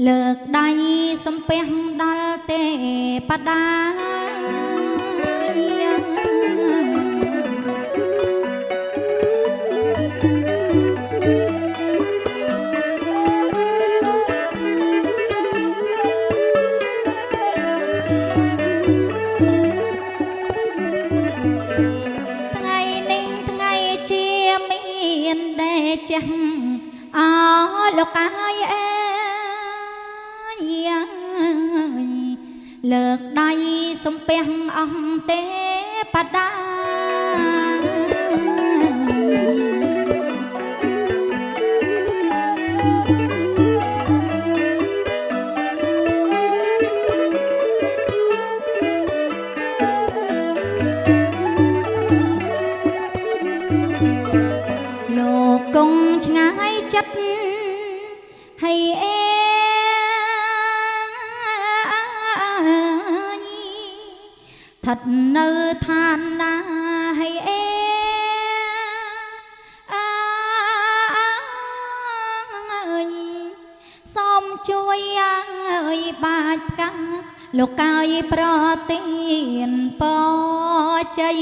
លើកដៃសំពះដល់ទេបតាថ្ងៃនេះថ្ងៃជាមានតែចាស់អើលោកកាយអើលើកដៃសំពះអង្គទេបតាលោកគង់ឆ្ងាយចិត្តហើយស្ថិតនៅឋានណាហើយសូមជួយអើយបាច់ផ្កាលោកកាយប្រទានបជ័យ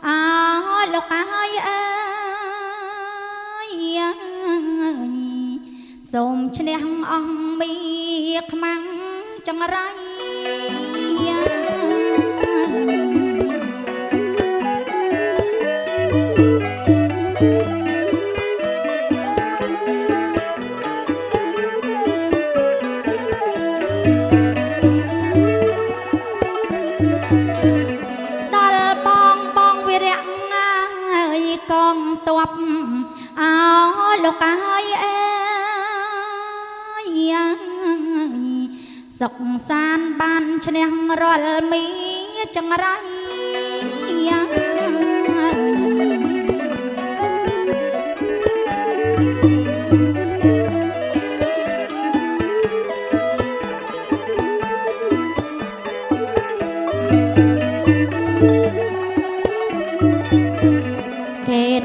អើលោកអើយអើយសូមឈ្នះអង្គមីខ្មាំងចង្រៃកងតបអើលោកអើយអើយសុខសានបានឈ្នះរាល់មីចង្រៃ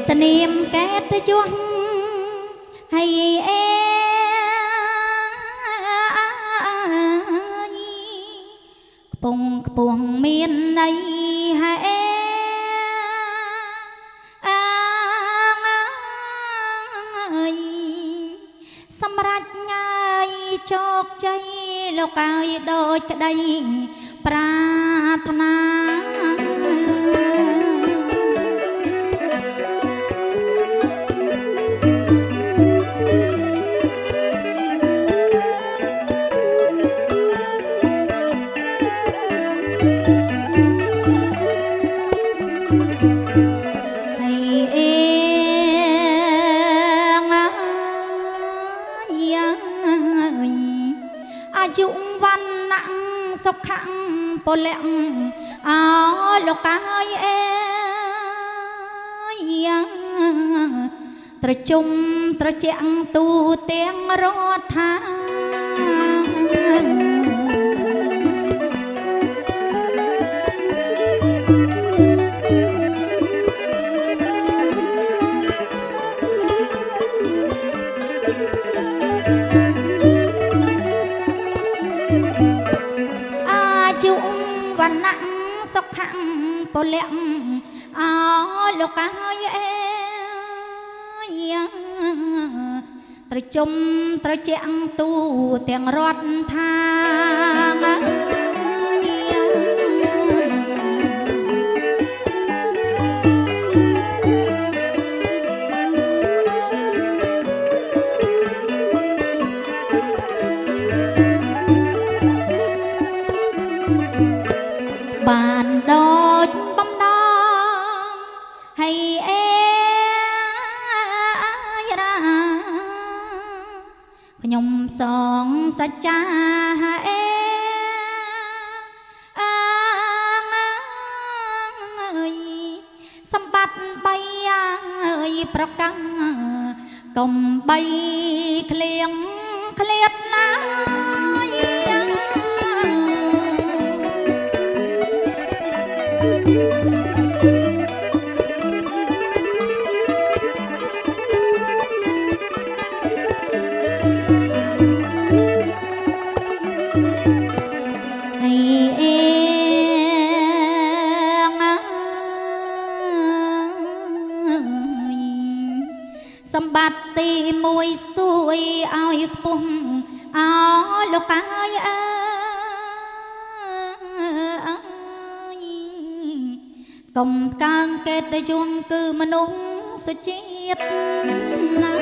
តនាមកែតជួងហើយកំពុងខ្ពងមានន័យហើយសម្រាប់ថ្ងៃជោគជ័យលោកអើយដូចក្តីប្រាថ្នាអាយុវណ្ណៈសុខៈពលៈអើលោកកាយអើយត្រជុំត្រជាក់ទូទាំងរដ្ឋាវណ្ណៈសុខៈពលៈអើលោកកាយអើយត្រជុំត្រជាក់ទូទាំងរដ្ឋាបានដូចបំដងហើយរាខ្ញុំសងសច្ចាសម្ប ត់បីអើយប្រកាំងកុំបីក្លៀងក្លៀតណាសម្បត្តិទីមួយស្ទួយឲ្យពុំអោលោកកាយអើយកុំកាងកេតយងគឺមនុស្សសុជាតិណា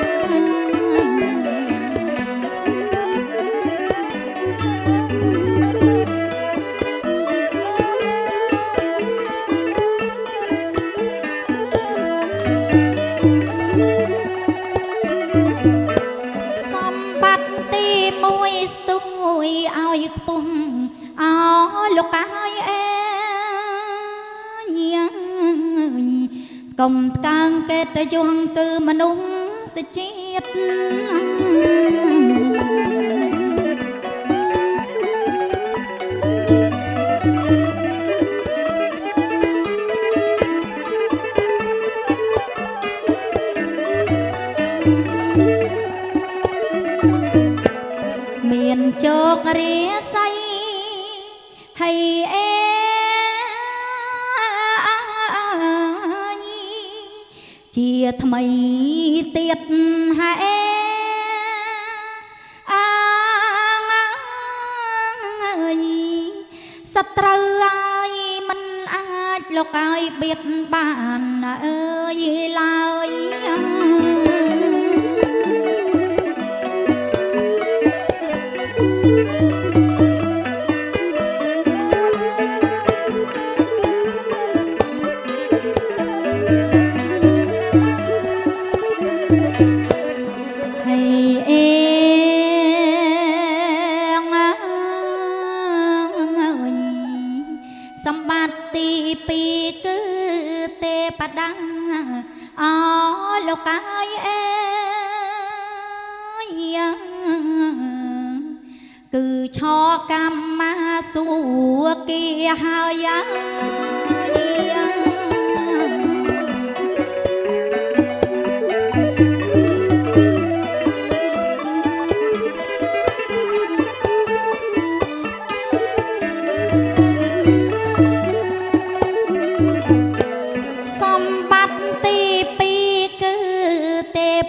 ឲ្យខ្ពស់អោលោកកាយអើយកុំកាងកេតយងគឺមនុស្សសុជាតិមានជោគរាសីហើយអេជាថ្មីទៀតហើយសត្រូវហើយមិនអាចលោកឲ្យបៀតបានអើយឡើយសម្បត្តិទីពីរគឺទេបតាអោលោកកាយអើយគឺឆកម្មមាសុគាហើយ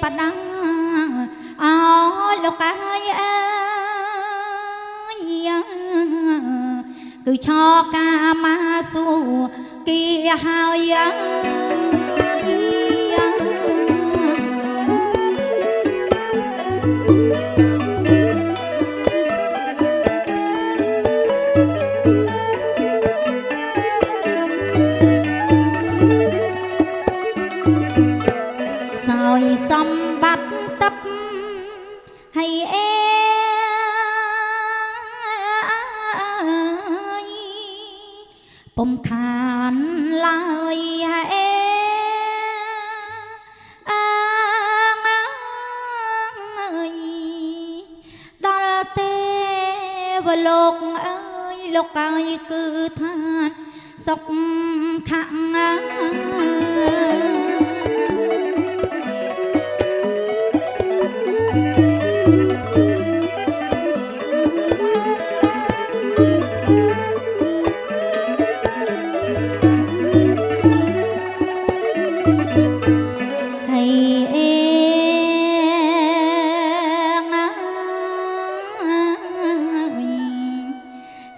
បដាអោលោកកាយអើយគឺឆកាមាសុគាហើយសោយសម្បត្តិតបហើយអេពុំខានឡើយហើយដល់ទេវលោកអើយលោកកាយគឺឋានសុខខាង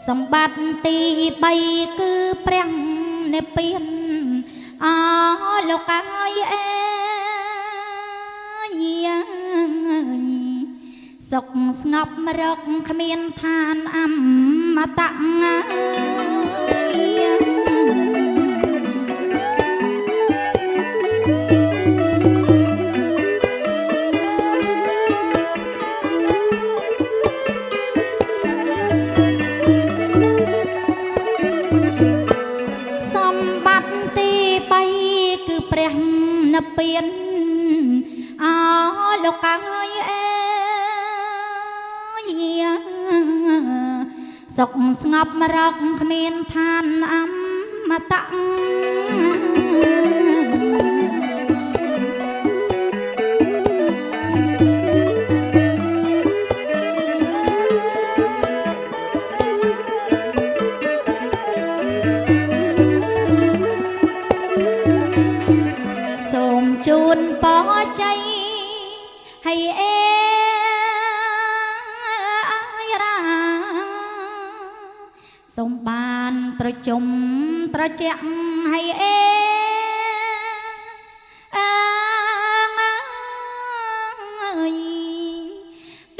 សម្បត្តិទី3គឺព្រះនិព្វានអោលោកកាយអើយសុខស្ងប់រកគ្មានឋានអមតៈសម្បត្តិទី3គឺព្រះ ពៀនអលោកកាយអេសុខស្ងប់រកគ្មានឋានអមតៈសូមជូនពរជ័យให้เอសូមបានត្រជុំត្រជាក់ให้เอ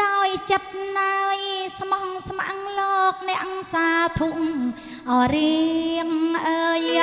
ដោយចិត្តណើយស្មងស្មាំងលោកអ្នកសាធុអរៀងអើយ